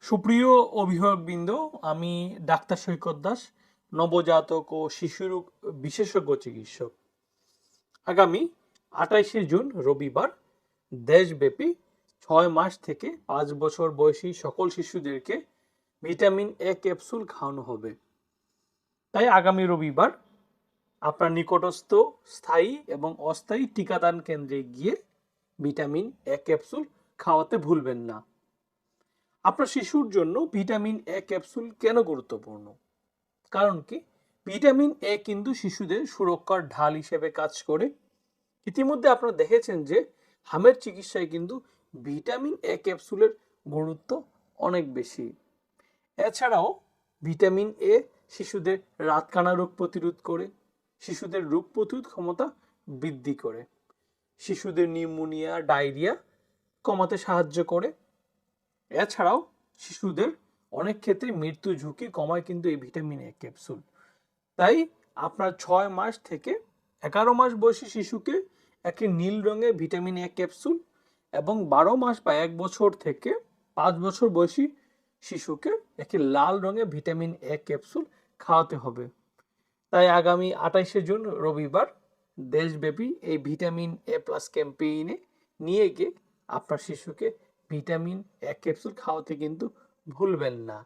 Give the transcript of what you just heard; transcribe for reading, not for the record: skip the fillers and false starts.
সুপ্রিয় অভিভাবকবৃন্দ, আমি ডাক্তার সৈকত দাস, নবজাতক ও শিশুরোগ বিশেষজ্ঞ চিকিৎসক। আগামী 28শে জুন রবিবার দেশব্যাপী 6 মাস থেকে 5 বছর বয়সী সকল শিশুদেরকে ভিটামিন এ ক্যাপসুল খাওয়ানো হবে। তাই আগামী রবিবার আপনার নিকটস্থ স্থায়ী এবং অস্থায়ী টিকাদান কেন্দ্রে গিয়ে ভিটামিন এ ক্যাপসুল খাওয়াতে ভুলবেন না। আপনার শিশুর জন্য ভিটামিন এ ক্যাপসুল কেন গুরুত্বপূর্ণ? কারণ কি, ভিটামিন এ কিন্তু শিশুদের সুরক্ষার ঢাল হিসেবে কাজ করে। ইতিমধ্যে আপনারা দেখেছেন যে হামের চিকিৎসায় কিন্তু ভিটামিন এ ক্যাপসুলের গুরুত্ব অনেক বেশি। এছাড়াও ভিটামিন এ শিশুদের রাতকানা রোগ প্রতিরোধ করে, শিশুদের রোগ প্রতিরোধ ক্ষমতা বৃদ্ধি করে, শিশুদের নিউমোনিয়া, ডায়রিয়া কমাতে সাহায্য করে। এছাড়াও শিশুদের অনেক ক্ষেত্রে মৃত্যু ঝুঁকি কমায় কিন্তু এই ভিটামিন এ ক্যাপসুল। তাই আপনার 6 মাস থেকে 11 মাস বয়সী শিশুকে একটি নীল রঙের ভিটামিন এ ক্যাপসুল এবং 12 মাস বা 1 বছর থেকে 5 বছর বয়সী শিশুকে একটি লাল রঙের ভিটামিন এ ক্যাপসুল খাওয়াতে হবে। তাই আগামী 28শে জুন রবিবার দেশব্যাপী এই ভিটামিন এ প্লাস ক্যাম্পেইনে নিয়ে গিয়ে আপনার শিশুকে ভিটামিন এ ক্যাপসুল খাওয়াতে কিন্তু ভুলবেন না।